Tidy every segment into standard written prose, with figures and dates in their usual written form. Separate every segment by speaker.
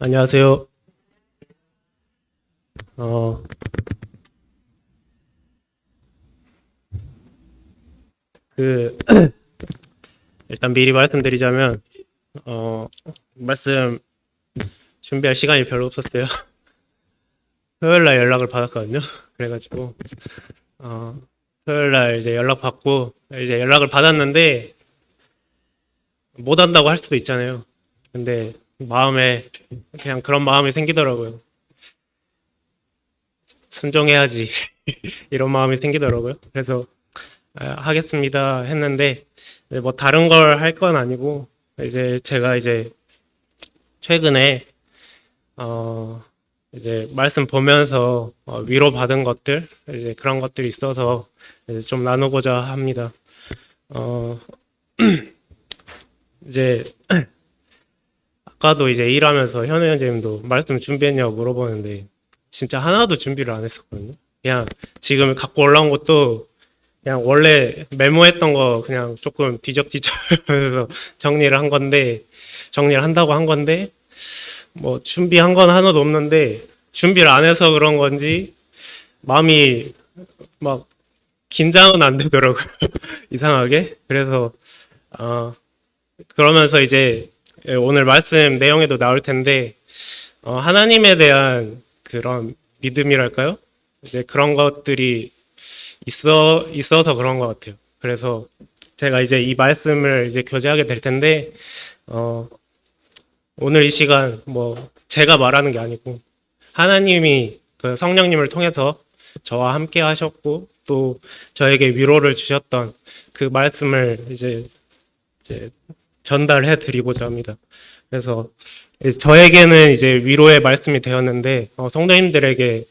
Speaker 1: 안녕하세요. 어, 그, 일단 미리 말씀드리자면, 어, 말씀 준비할 시간이 별로 없었어요. 토요일 날 연락을 받았거든요. 그래가지고, 어, 토요일 날 이제 연락받고, 이제 연락을 받았는데, 못 한다고 할 수도 있잖아요. 근데, 마음에, 그냥 그런 마음이 생기더라고요. 순종해야지. 이런 마음이 생기더라고요. 그래서, 하겠습니다 했는데, 뭐 다른 걸 할 건 아니고, 이제 제가 이제 최근에 어 이제 말씀 보면서 위로받은 것들 이제 그런 것들이 있어서 이제 좀 나누고자 합니다. 어 이제 아까도 이제 일하면서 현우 형제님도 말씀 준비했냐고 물어보는데 진짜 하나도 준비를 안 했었거든요. 그냥 지금 갖고 올라온 것도 그냥 원래 메모했던 거 그냥 조금 뒤적뒤적 하면서 정리를 한다고 한 건데 뭐 준비한 건 하나도 없는데 준비를 안 해서 그런 건지 마음이 막 긴장은 안 되더라고요. 이상하게. 그래서 어 그러면서 이제 오늘 말씀 내용에도 나올 텐데 하나님에 대한 그런 믿음이랄까요? 이제 그런 것들이 있어서 그런 것 같아요. 그래서 제가 이제 이 말씀을 이제 교제하게 될 텐데 어 오늘 이 시간 뭐 제가 말하는 게 아니고 하나님이 그 성령님을 통해서 저와 함께 하셨고 또 저에게 위로를 주셨던 그 말씀을 이제 전달해 드리고자 합니다. 그래서 저에게는 이제 위로의 말씀이 되었는데 성도님들에게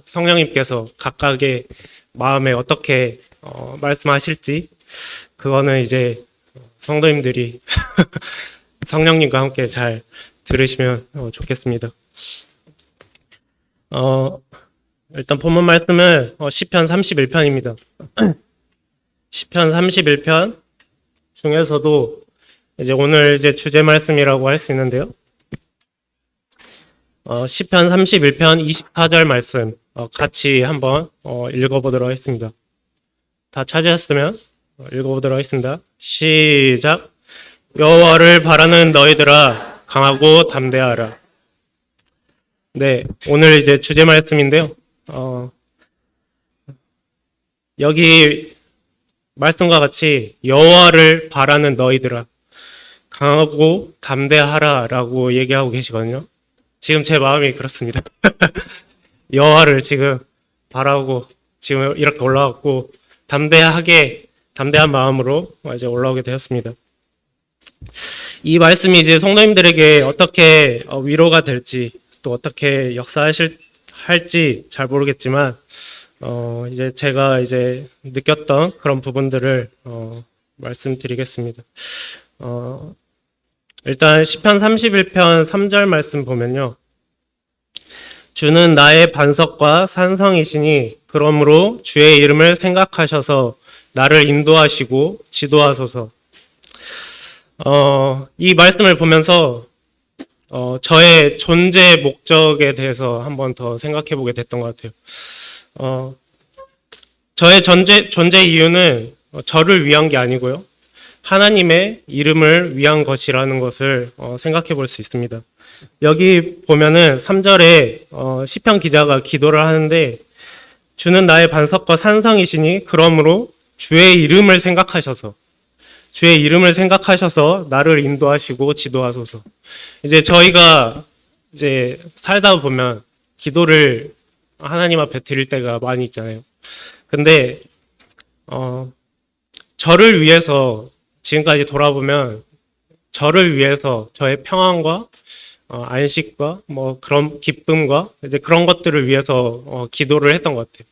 Speaker 1: 성령님께서 각각의 마음에 어떻게 말씀하실지 그거는 이제 성도님들이 성령님과 함께 잘 들으시면 좋겠습니다. 일단 본문 말씀은 시편 31편입니다. 시편 31편 중에서도 이제 오늘 이제 주제 말씀이라고 할 수 있는데요. 시편 31편 24절 말씀 같이 한번 읽어보도록 하겠습니다. 다 찾으셨으면 읽어보도록 하겠습니다. 시작. 여호와를 바라는 너희들아 강하고 담대하라. 네, 오늘 이제 주제 말씀인데요. 여기 말씀과 같이 여호와를 바라는 너희들아 강하고 담대하라라고 얘기하고 계시거든요. 지금 제 마음이 그렇습니다. 여호와를 지금 바라고 지금 이렇게 올라왔고 담대한 마음으로 이제 올라오게 되었습니다. 이 말씀이 이제 성도님들에게 어떻게 위로가 될지 또 어떻게 할지 잘 모르겠지만 이제 제가 이제 느꼈던 그런 부분들을 말씀드리겠습니다. 일단 시편 31편 3절 말씀 보면요. 주는 나의 반석과 산성이시니 그러므로 주의 이름을 생각하셔서 나를 인도하시고 지도하소서. 이 말씀을 보면서 저의 존재 목적에 대해서 한번 더 생각해 보게 됐던 것 같아요. 저의 존재 이유는 저를 위한 게 아니고요. 하나님의 이름을 위한 것이라는 것을 생각해 볼 수 있습니다. 여기 보면은 3절에 시편 기자가 기도를 하는데 주는 나의 반석과 산성이시니 그러므로 주의 이름을 생각하셔서 나를 인도하시고 지도하소서. 이제 저희가 이제 살다 보면 기도를 하나님 앞에 드릴 때가 많이 있잖아요. 근데 저를 위해서 지금까지 돌아보면 저를 위해서 저의 평안과 안식과 뭐 그런 기쁨과 이제 그런 것들을 위해서 기도를 했던 것 같아요.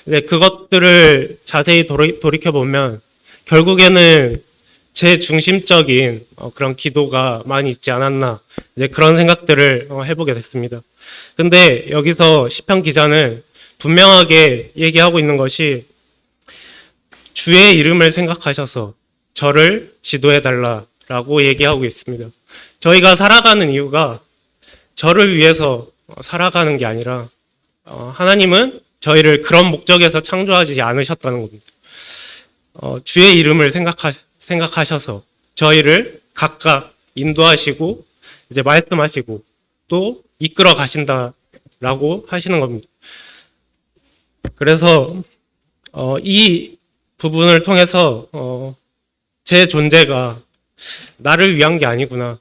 Speaker 1: 근데 그것들을 자세히 돌이켜 보면 결국에는 제 중심적인 그런 기도가 많이 있지 않았나 이제 그런 생각들을 해보게 됐습니다. 근데 여기서 시편 기자는 분명하게 얘기하고 있는 것이 주의 이름을 생각하셔서 저를 지도해 달라라고 얘기하고 있습니다. 저희가 살아가는 이유가 저를 위해서 살아가는 게 아니라 하나님은 저희를 그런 목적에서 창조하지 않으셨다는 겁니다. 주의 이름을 생각하셔서 저희를 각각 인도하시고 이제 말씀하시고 또 이끌어 가신다라고 하시는 겁니다. 그래서 이 부분을 통해서 제 존재가 나를 위한 게 아니구나,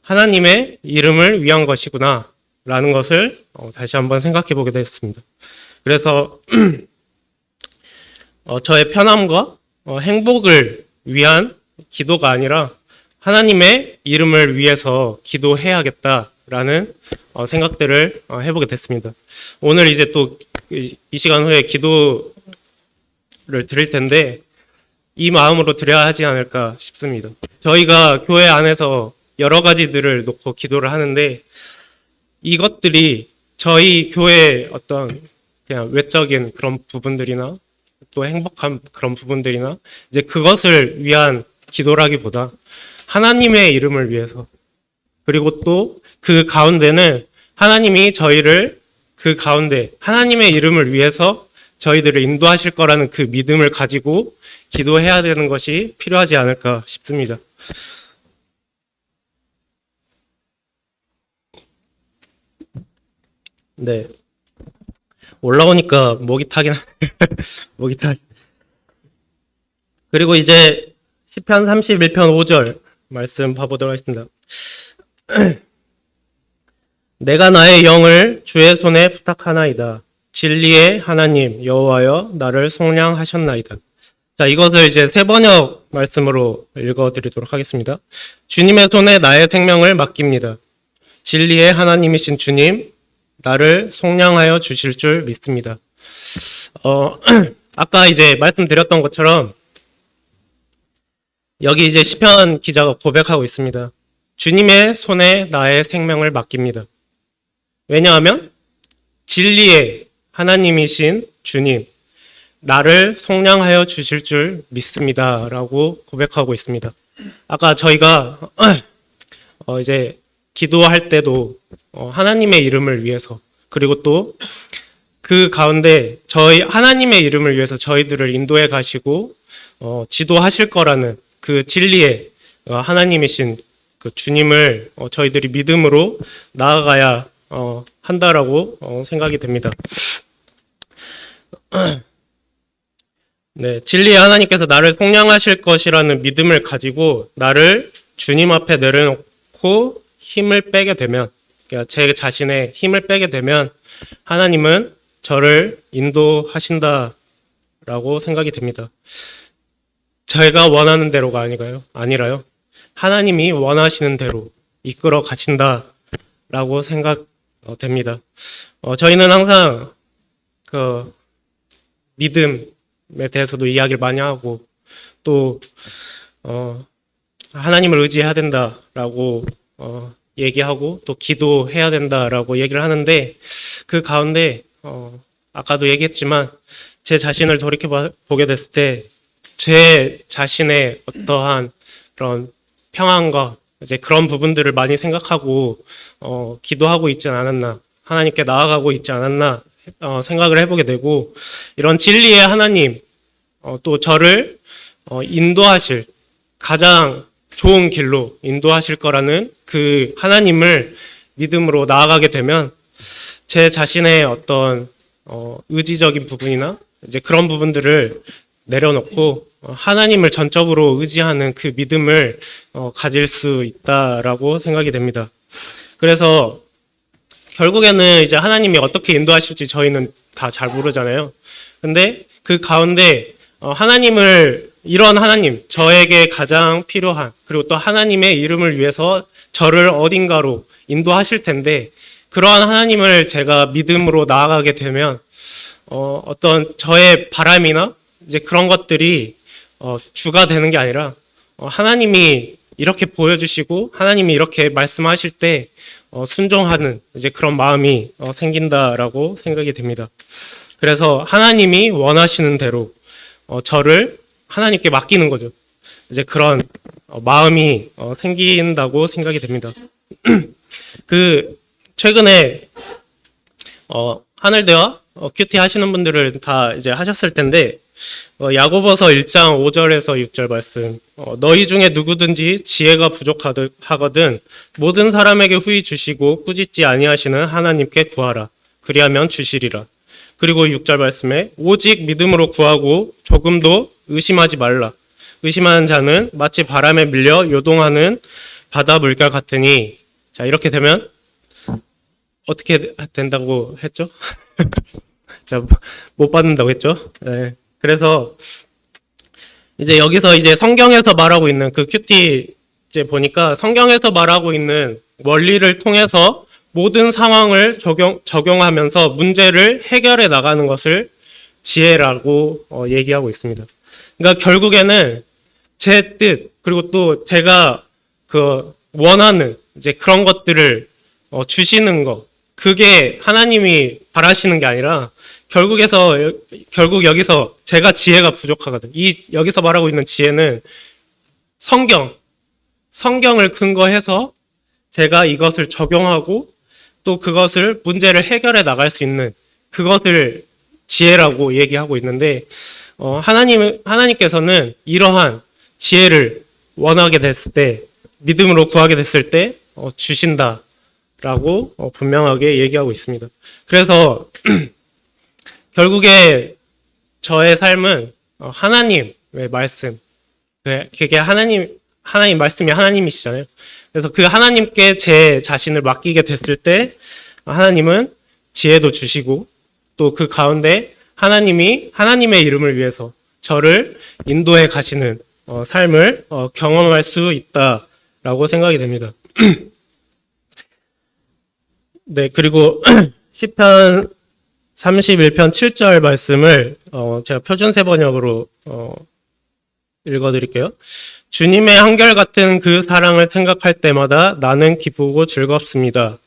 Speaker 1: 하나님의 이름을 위한 것이구나 라는 것을 다시 한번 생각해 보게 됐습니다. 그래서 저의 편함과 행복을 위한 기도가 아니라 하나님의 이름을 위해서 기도해야겠다라는 생각들을 해보게 됐습니다. 오늘 이제 또 이 시간 후에 기도를 드릴 텐데 이 마음으로 드려야 하지 않을까 싶습니다. 저희가 교회 안에서 여러 가지들을 놓고 기도를 하는데 이것들이 저희 교회의 어떤 그냥 외적인 그런 부분들이나 또 행복한 그런 부분들이나 이제 그것을 위한 기도라기보다 하나님의 이름을 위해서, 그리고 또 그 가운데는 하나님이 저희를 그 가운데 하나님의 이름을 위해서 저희들을 인도하실 거라는 그 믿음을 가지고 기도해야 되는 것이 필요하지 않을까 싶습니다. 네. 올라오니까 목이 타긴 목이 타. 그리고 이제 시편 31편 5절 말씀 봐보도록 하겠습니다. 내가 나의 영을 주의 손에 부탁하나이다. 진리의 하나님 여호와여 나를 속량하셨나이다. 자, 이것을 이제 세 번역 말씀으로 읽어드리도록 하겠습니다. 주님의 손에 나의 생명을 맡깁니다. 진리의 하나님이신 주님, 나를 속량하여 주실 줄 믿습니다. 아까 이제 말씀드렸던 것처럼 여기 이제 시편 기자가 고백하고 있습니다. 주님의 손에 나의 생명을 맡깁니다. 왜냐하면 진리의 하나님이신 주님, 나를 속량하여 주실 줄 믿습니다. 라고 고백하고 있습니다. 아까 저희가 이제 기도할 때도 하나님의 이름을 위해서, 그리고 또 그 가운데 저희 하나님의 이름을 위해서 저희들을 인도해 가시고 지도하실 거라는 그 진리의 하나님이신 그 주님을 저희들이 믿음으로 나아가야 한다라고 생각이 됩니다. 네, 진리의 하나님께서 나를 속량하실 것이라는 믿음을 가지고 나를 주님 앞에 내려놓고 힘을 빼게 되면, 그러니까 제 자신의 힘을 빼게 되면 하나님은 저를 인도하신다라고 생각이 됩니다. 제가 원하는 대로가 아니라요. 하나님이 원하시는 대로 이끌어 가신다라고 생각됩니다. 저희는 항상 그 믿음에 대해서도 이야기를 많이 하고 또 하나님을 의지해야 된다라고 얘기하고 또 기도해야 된다라고 얘기를 하는데 그 가운데 아까도 얘기했지만 제 자신을 돌이켜 보게 됐을 때 제 자신의 어떠한 그런 평안과 이제 그런 부분들을 많이 생각하고 기도하고 있지 않았나, 하나님께 나아가고 있지 않았나 생각을 해보게 되고, 이런 진리의 하나님 또 저를 인도하실, 가장 좋은 길로 인도하실 거라는 그 하나님을 믿음으로 나아가게 되면 제 자신의 어떤 의지적인 부분이나 이제 그런 부분들을 내려놓고 하나님을 전적으로 의지하는 그 믿음을 가질 수 있다라고 생각이 됩니다. 그래서 결국에는 이제 하나님이 어떻게 인도하실지 저희는 다 잘 모르잖아요. 근데 그 가운데 하나님을, 이런 하나님, 저에게 가장 필요한, 그리고 또 하나님의 이름을 위해서 저를 어딘가로 인도하실 텐데, 그러한 하나님을 제가 믿음으로 나아가게 되면 어떤 저의 바람이나 이제 그런 것들이 주가 되는 게 아니라 하나님이 이렇게 보여주시고 하나님이 이렇게 말씀하실 때 순종하는 이제 그런 마음이 생긴다라고 생각이 됩니다. 그래서 하나님이 원하시는 대로 저를 하나님께 맡기는 거죠. 이제 그런 마음이 생긴다고 생각이 됩니다. 그 최근에 하늘대와 큐티 하시는 분들은 다 이제 하셨을 텐데 야고보서 1장 5절에서 6절 말씀 너희 중에 누구든지 지혜가 부족하거든 모든 사람에게 후히 주시고 꾸짖지 아니하시는 하나님께 구하라 그리하면 주시리라. 그리고 6절 말씀에 오직 믿음으로 구하고 조금도 의심하지 말라. 의심하는 자는 마치 바람에 밀려 요동하는 바다 물결 같으니. 자, 이렇게 되면 어떻게 된다고 했죠? 자, 못 받는다고 했죠? 네. 그래서 이제 여기서 이제 성경에서 말하고 있는 그 큐티 이제 보니까 성경에서 말하고 있는 원리를 통해서 모든 상황을 적용하면서 문제를 해결해 나가는 것을 지혜라고 얘기하고 있습니다. 그러니까 결국에는 제 뜻 그리고 또 제가 그 원하는 이제 그런 것들을 주시는 거 그게 하나님이 바라시는 게 아니라 결국 여기서 제가 지혜가 부족하거든. 여기서 말하고 있는 지혜는 성경을 근거해서 제가 이것을 적용하고 또 그것을 문제를 해결해 나갈 수 있는 그것을 지혜라고 얘기하고 있는데 하나님께서는 이러한 지혜를 원하게 됐을 때 믿음으로 구하게 됐을 때 주신다라고 분명하게 얘기하고 있습니다. 그래서 결국에 저의 삶은 하나님의 말씀 그게 하나님 말씀이 하나님이시잖아요. 그래서 그 하나님께 제 자신을 맡기게 됐을 때 하나님은 지혜도 주시고 또 그 가운데 하나님이 하나님의 이름을 위해서 저를 인도해 가시는 삶을 경험할 수 있다라고 생각이 됩니다. 네, 그리고 시편 31편 7절 말씀을 제가 표준세 번역으로 읽어드릴게요. 주님의 한결같은 그 사랑을 생각할 때마다 나는 기쁘고 즐겁습니다.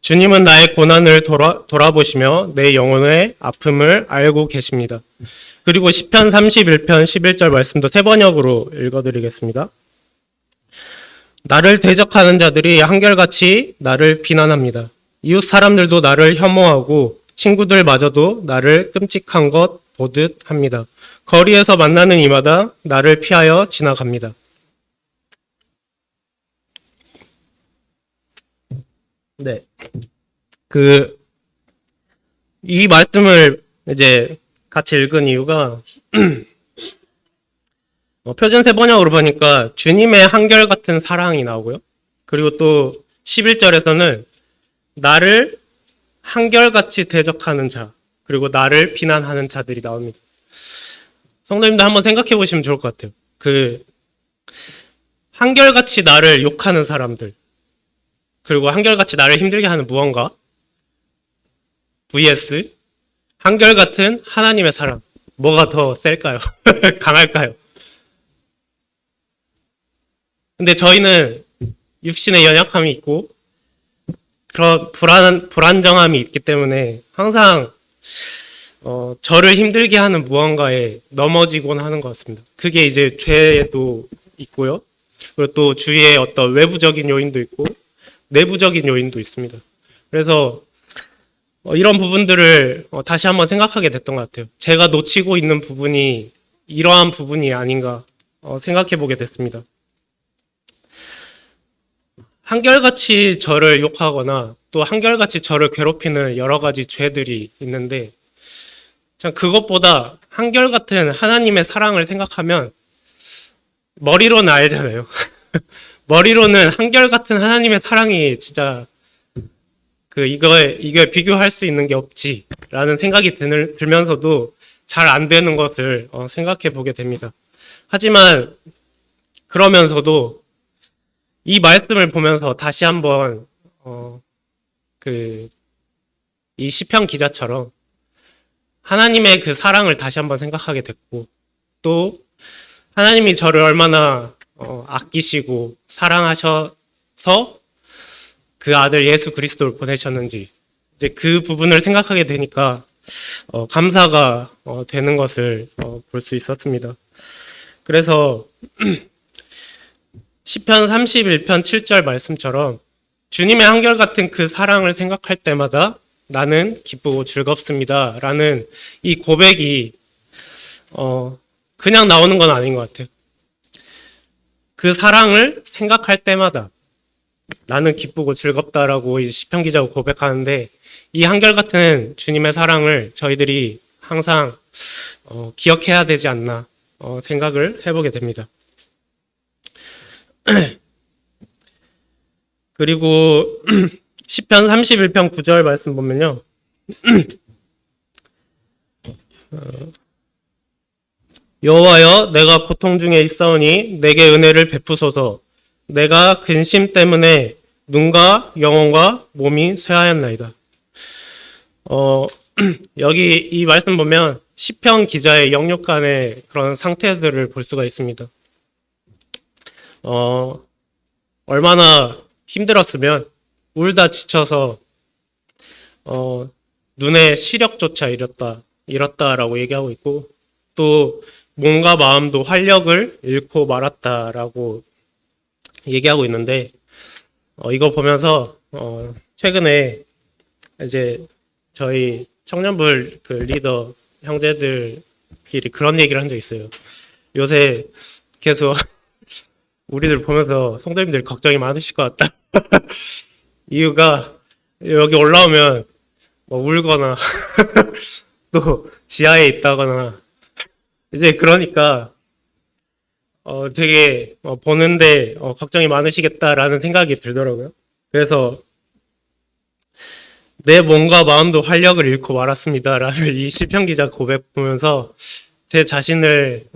Speaker 1: 주님은 나의 고난을 돌아보시며 내 영혼의 아픔을 알고 계십니다. 그리고 시편 31편 11절 말씀도 세 번역으로 읽어드리겠습니다. 나를 대적하는 자들이 한결같이 나를 비난합니다. 이웃 사람들도 나를 혐오하고 친구들마저도 나를 끔찍한 것 보듯 합니다. 거리에서 만나는 이마다 나를 피하여 지나갑니다. 네. 이 말씀을 이제 같이 읽은 이유가 표준세 번역으로 보니까 주님의 한결같은 사랑이 나오고요. 그리고 또 11절에서는 나를 한결같이 대적하는 자, 그리고 나를 비난하는 자들이 나옵니다. 성도님도 한번 생각해 보시면 좋을 것 같아요. 한결같이 나를 욕하는 사람들, 그리고 한결같이 나를 힘들게 하는 무언가, vs 한결같은 하나님의 사랑. 뭐가 더 셀까요? 강할까요? 근데 저희는 육신의 연약함이 있고 그런 불안정함이 있기 때문에 항상 저를 힘들게 하는 무언가에 넘어지곤 하는 것 같습니다. 그게 이제 죄도 있고요. 그리고 또 주위에 어떤 외부적인 요인도 있고 내부적인 요인도 있습니다. 그래서 이런 부분들을 다시 한번 생각하게 됐던 것 같아요. 제가 놓치고 있는 부분이 이러한 부분이 아닌가 생각해 보게 됐습니다. 한결같이 저를 욕하거나 또 한결같이 저를 괴롭히는 여러 가지 죄들이 있는데 참 그것보다 한결같은 하나님의 사랑을 생각하면 머리로는 알잖아요. 머리로는 한결같은 하나님의 사랑이 진짜 이거에 비교할 수 있는 게 없지라는 생각이 들면서도 잘 안 되는 것을 생각해 보게 됩니다. 하지만 그러면서도 이 말씀을 보면서 다시 한번 이 시편 기자처럼 하나님의 그 사랑을 다시 한번 생각하게 됐고 또 하나님이 저를 얼마나 아끼시고 사랑하셔서 그 아들 예수 그리스도를 보내셨는지 이제 그 부분을 생각하게 되니까 감사가 되는 것을 볼 수 있었습니다. 그래서 시편 31편 7절 말씀처럼 주님의 한결같은 그 사랑을 생각할 때마다 나는 기쁘고 즐겁습니다. 라는 이 고백이, 그냥 나오는 건 아닌 것 같아요. 그 사랑을 생각할 때마다 나는 기쁘고 즐겁다라고 이 시편 기자가 고백하는데, 이 한결같은 주님의 사랑을 저희들이 항상 기억해야 되지 않나 생각을 해보게 됩니다. 그리고 시편 31편 9절 말씀 보면요. 여호와여, 내가 고통 중에 있사오니 내게 은혜를 베푸소서. 내가 근심 때문에 눈과 영혼과 몸이 쇠하였나이다. 여기 이 말씀 보면 시편 기자의 영육간의 그런 상태들을 볼 수가 있습니다. 얼마나 힘들었으면 울다 지쳐서 눈의 시력조차 잃었다라고 얘기하고 있고, 또 몸과 마음도 활력을 잃고 말았다라고 얘기하고 있는데, 이거 보면서 최근에 이제 저희 청년부 그 리더 형제들끼리 그런 얘기를 한 적 있어요. 요새 계속 우리들 보면서 성도님들 걱정이 많으실 것 같다. 이유가 여기 올라오면 뭐 울거나 또 지하에 있다거나, 이제 그러니까 되게 보는데 걱정이 많으시겠다라는 생각이 들더라고요. 그래서 내 몸과 마음도 활력을 잃고 말았습니다라는 이 시편 기자 고백 보면서 제 자신을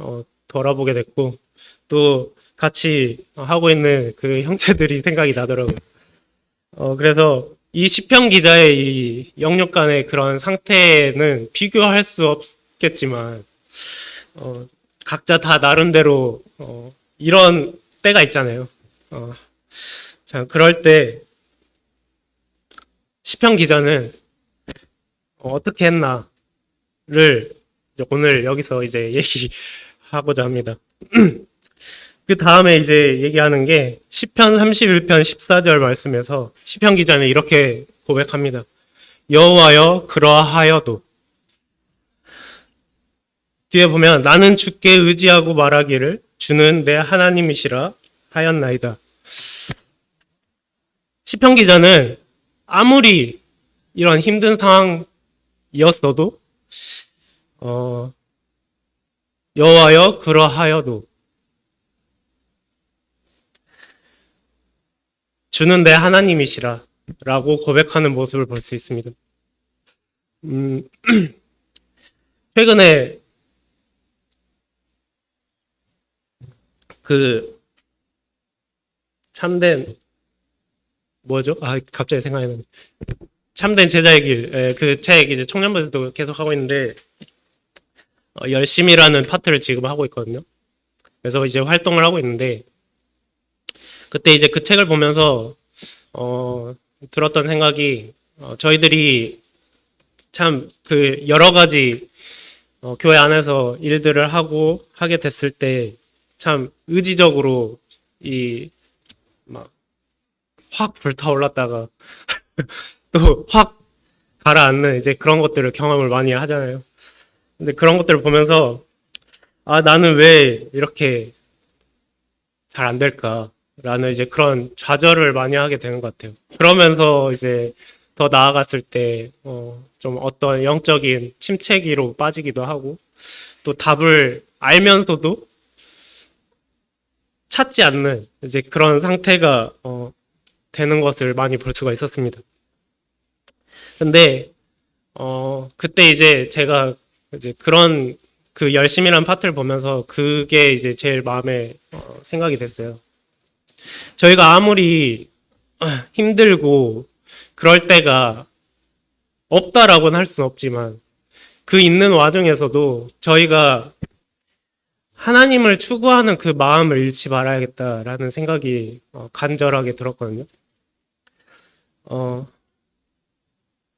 Speaker 1: 돌아보게 됐고, 또 같이 하고 있는 그 형제들이 생각이 나더라고요. 그래서 이 시편 기자의 이 영육간의 그런 상태는 비교할 수 없겠지만, 각자 다 나름대로 이런 때가 있잖아요. 자, 그럴 때 시편 기자는 어떻게 했나를 오늘 여기서 이제 얘기하고자 합니다. 그 다음에 이제 얘기하는 게 시편 31편 14절 말씀에서 시편 기자는 이렇게 고백합니다. 여호와여, 그러하여도. 뒤에 보면 나는 주께 의지하고 말하기를 주는 내 하나님이시라 하였나이다. 시편 기자는 아무리 이런 힘든 상황이었어도 여호와여, 그러하여도 주는 내 하나님이시라 라고 고백하는 모습을 볼 수 있습니다. 최근에 그 참된 뭐죠? 갑자기 생각이 나네. 참된 제자의 길, 그 책 이제 청년부에서도 계속 하고 있는데 열심이라는 파트를 지금 하고 있거든요. 그래서 이제 활동을 하고 있는데, 그때 이제 그 책을 보면서 들었던 생각이, 저희들이 참 그 여러 가지 교회 안에서 일들을 하게 됐을 때 참 의지적으로 막 확 불타올랐다가 또 확 가라앉는 이제 그런 것들을 경험을 많이 하잖아요. 근데 그런 것들을 보면서 나는 왜 이렇게 잘 안 될까라는 이제 그런 좌절을 많이 하게 되는 것 같아요. 그러면서 이제 더 나아갔을 때 좀 어떤 영적인 침체기로 빠지기도 하고, 또 답을 알면서도 찾지 않는 이제 그런 상태가 되는 것을 많이 볼 수가 있었습니다. 근데 그때 이제 제가 이제 그런 그 열심이라는 파트를 보면서 그게 이제 제일 마음에 생각이 됐어요. 저희가 아무리 힘들고 그럴 때가 없다라고는 할 수는 없지만, 그 있는 와중에서도 저희가 하나님을 추구하는 그 마음을 잃지 말아야겠다라는 생각이 간절하게 들었거든요.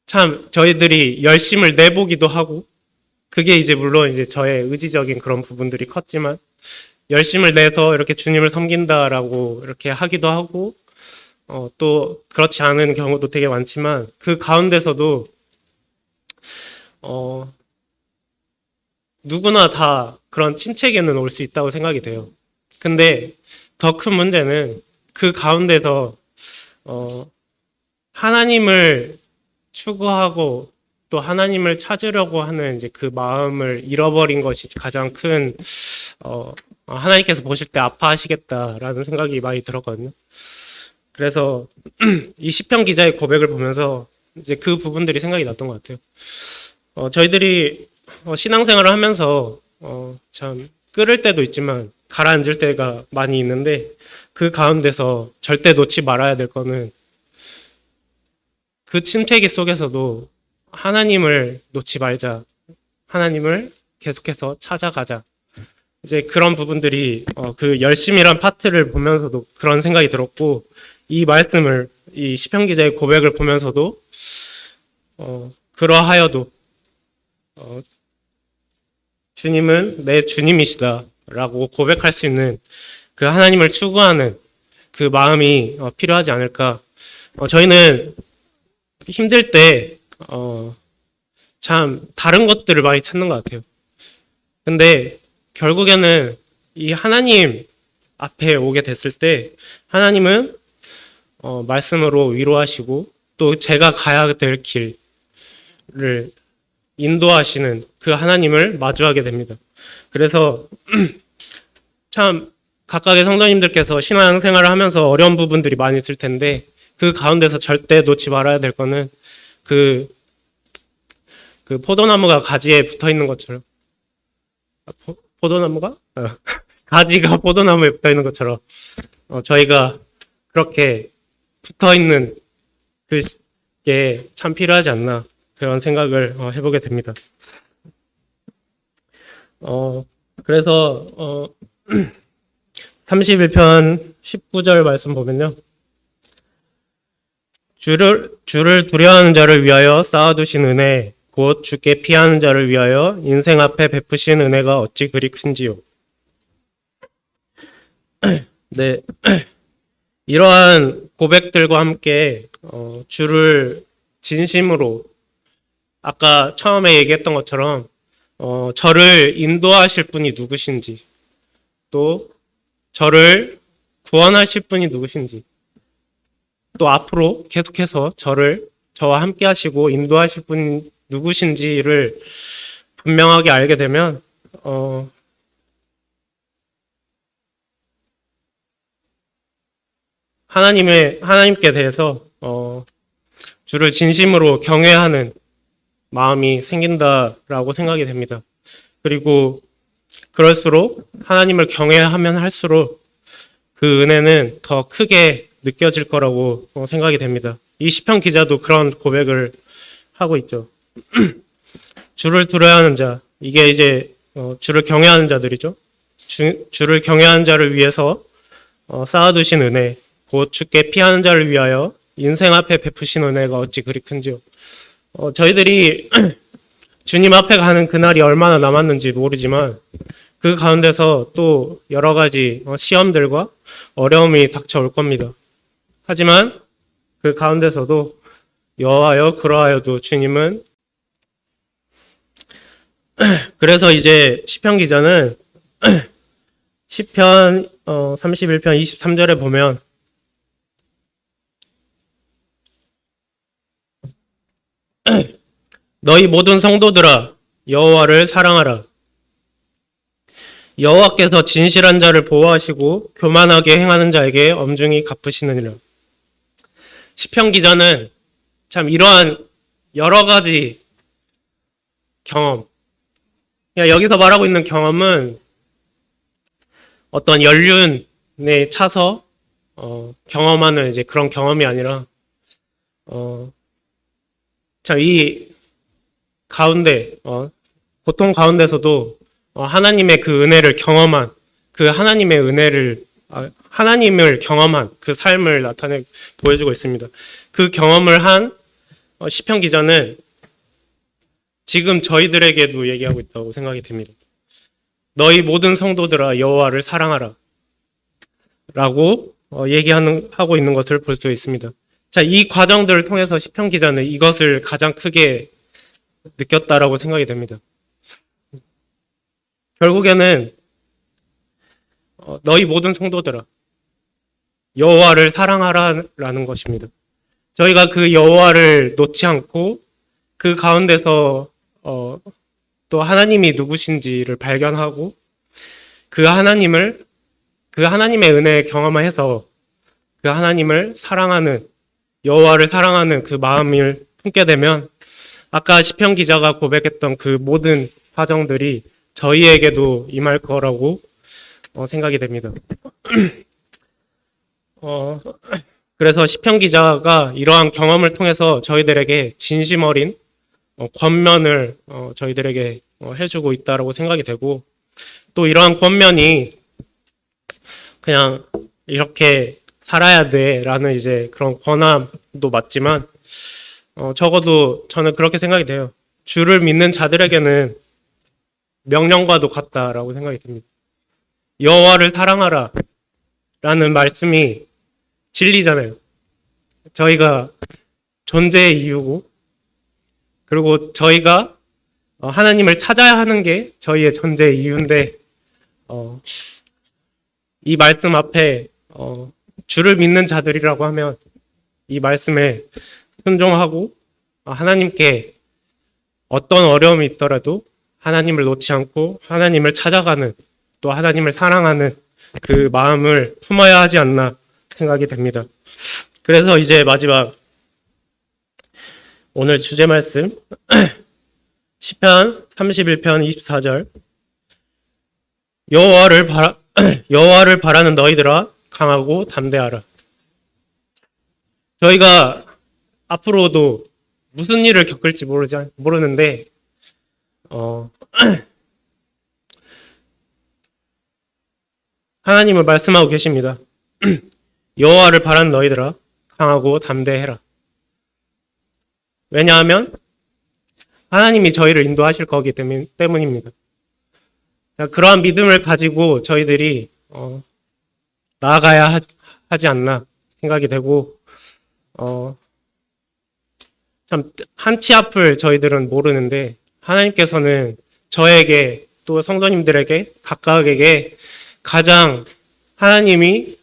Speaker 1: 참 저희들이 열심을 내보기도 하고, 그게 이제 물론 이제 저의 의지적인 그런 부분들이 컸지만, 열심을 내서 이렇게 주님을 섬긴다라고 이렇게 하기도 하고, 또 그렇지 않은 경우도 되게 많지만 그 가운데서도 어, 누구나 다 그런 침체기는 올 수 있다고 생각이 돼요. 근데 더 큰 문제는 그 가운데서 하나님을 추구하고 또 하나님을 찾으려고 하는 이제 그 마음을 잃어버린 것이 가장 큰 하나님께서 보실 때 아파하시겠다라는 생각이 많이 들었거든요. 그래서 이 시편 기자의 고백을 보면서 이제 그 부분들이 생각이 났던 것 같아요. 저희들이 신앙생활을 하면서 참 끓을 때도 있지만 가라앉을 때가 많이 있는데 그 가운데서 절대 놓지 말아야 될 거는 그 침체기 속에서도 하나님을 놓지 말자. 하나님을 계속해서 찾아가자. 이제 그런 부분들이 그 열심이란 파트를 보면서도 그런 생각이 들었고 이 말씀을 이 시편 기자의 고백을 보면서도 그러하여도 주님은 내 주님이시다라고 고백할 수 있는 그 하나님을 추구하는 그 마음이 필요하지 않을까. 저희는 힘들 때 참 다른 것들을 많이 찾는 것 같아요. 근데 결국에는 이 하나님 앞에 오게 됐을 때 하나님은 말씀으로 위로하시고 또 제가 가야 될 길을 인도하시는 그 하나님을 마주하게 됩니다. 그래서 참 각각의 성도님들께서 신앙생활을 하면서 어려운 부분들이 많이 있을 텐데 그 가운데서 절대 놓지 말아야 될 거는 그 포도나무가 가지에 붙어 있는 것처럼 포도나무가? 가지가 포도나무에 붙어 있는 것처럼 저희가 그렇게 붙어 있는 그게 참 필요하지 않나 그런 생각을 해보게 됩니다. 그래서 31편 19절 말씀 보면요. 주를 두려워하는 자를 위하여 쌓아두신 은혜 곧 주께 피하는 자를 위하여 인생 앞에 베푸신 은혜가 어찌 그리 큰지요. 네, 이러한 고백들과 함께 주를 진심으로 아까 처음에 얘기했던 것처럼 저를 인도하실 분이 누구신지 또 저를 구원하실 분이 누구신지 또 앞으로 계속해서 저와 함께 하시고 인도하실 분이 누구신지를 분명하게 알게 되면 하나님께 대해서 주를 진심으로 경외하는 마음이 생긴다라고 생각이 됩니다. 그리고 그럴수록 하나님을 경외하면 할수록 그 은혜는 더 크게 느껴질 거라고 생각이 됩니다. 이 시편 기자도 그런 고백을 하고 있죠. 주를 두려워하는 자, 이게 이제 주를 경외하는 자들이죠. 주를 경외하는 자를 위해서 쌓아두신 은혜, 곧 주께 피하는 자를 위하여 인생 앞에 베푸신 은혜가 어찌 그리 큰지요. 저희들이 주님 앞에 가는 그날이 얼마나 남았는지 모르지만 그 가운데서 또 여러 가지 시험들과 어려움이 닥쳐올 겁니다. 하지만 그 가운데서도 여호와여 그러하여도 주님은 그래서 이제 시편 기자는 시편 31편 23절에 보면 너희 모든 성도들아 여호와를 사랑하라. 여호와께서 진실한 자를 보호하시고 교만하게 행하는 자에게 엄중히 갚으시느니라. 시편 기자는 참 이러한 여러 가지 경험, 여기서 말하고 있는 경험은 어떤 연륜에 차서 경험하는 이제 그런 경험이 아니라 참 이 가운데 고통 가운데서도 하나님의 그 은혜를 경험한 그 하나님을 경험한 그 삶을 보여주고 있습니다. 그 경험을 한 시편 기자는 지금 저희들에게도 얘기하고 있다고 생각이 됩니다. 너희 모든 성도들아 여호와를 사랑하라 라고 하고 있는 것을 볼 수 있습니다. 자, 이 과정들을 통해서 시편 기자는 이것을 가장 크게 느꼈다라고 생각이 됩니다. 결국에는 너희 모든 성도들아 여호와를 사랑하라라는 것입니다. 저희가 그 여호와를 놓지 않고 그 가운데서 또 하나님이 누구신지를 발견하고 그 하나님의 은혜에 경험해서 그 하나님을 사랑하는 여호와를 사랑하는 그 마음을 품게 되면 아까 시편 기자가 고백했던 그 모든 과정들이 저희에게도 임할 거라고 생각이 됩니다. 그래서 시편 기자가 이러한 경험을 통해서 저희들에게 진심 어린 권면을 저희들에게 해주고 있다라고 생각이 되고 또 이러한 권면이 그냥 이렇게 살아야 돼라는 이제 그런 권함도 맞지만 적어도 저는 그렇게 생각이 돼요. 주를 믿는 자들에게는 명령과도 같다라고 생각이 듭니다. 여호와를 사랑하라 라는 말씀이 진리잖아요. 저희가 존재의 이유고 그리고 저희가 하나님을 찾아야 하는 게 저희의 존재의 이유인데 이 말씀 앞에 주를 믿는 자들이라고 하면 이 말씀에 순종하고 하나님께 어떤 어려움이 있더라도 하나님을 놓지 않고 하나님을 찾아가는 또 하나님을 사랑하는 그 마음을 품어야 하지 않나 생각이 됩니다. 그래서 이제 마지막 오늘 주제 말씀 시편 31편 24절 여호와를 바라는 너희들아 강하고 담대하라. 저희가 앞으로도 무슨 일을 겪을지 모르는데 하나님은 말씀하고 계십니다. 여호와를 바라는 너희들아 강하고 담대해라. 왜냐하면 하나님이 저희를 인도하실 거기 때문입니다. 자, 그러한 믿음을 가지고 저희들이 나아가야 하지 않나 생각이 되고 참 한치 앞을 저희들은 모르는데 하나님께서는 저에게 또 성도님들에게 각각에게 가장 하나님의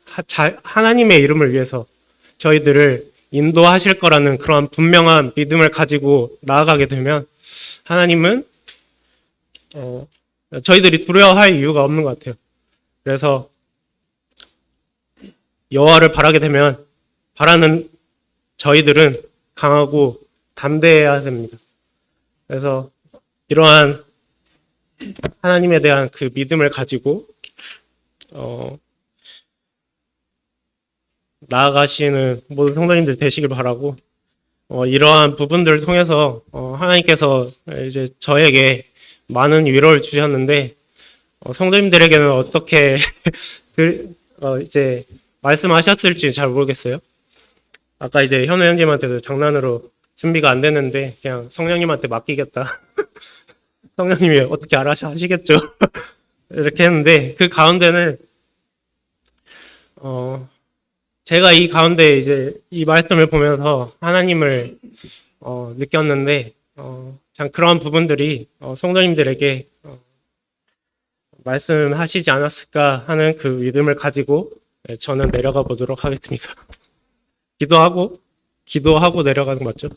Speaker 1: 이름을 위해서 저희들을 인도하실 거라는 그런 분명한 믿음을 가지고 나아가게 되면 하나님은 저희들이 두려워할 이유가 없는 것 같아요. 그래서 여호와를 바라게 되면 바라는 저희들은 강하고 담대해야 됩니다. 그래서 이러한 하나님에 대한 그 믿음을 가지고 나아가시는 모든 성도님들 되시길 바라고 이러한 부분들을 통해서 하나님께서 이제 저에게 많은 위로를 주셨는데 성도님들에게는 어떻게 이제 말씀하셨을지 잘 모르겠어요. 아까 이제 현우 형님한테도 장난으로 준비가 안 됐는데 그냥 성령님한테 맡기겠다. 성령님이 어떻게 알아서 하시겠죠. 이렇게 했는데 그 가운데는 제가 이 가운데 이제 이 말씀을 보면서 하나님을 느꼈는데 참 그런 부분들이 성도님들에게 말씀하시지 않았을까 하는 그 믿음을 가지고 저는 내려가 보도록 하겠습니다. 기도하고 내려가는 거 맞죠?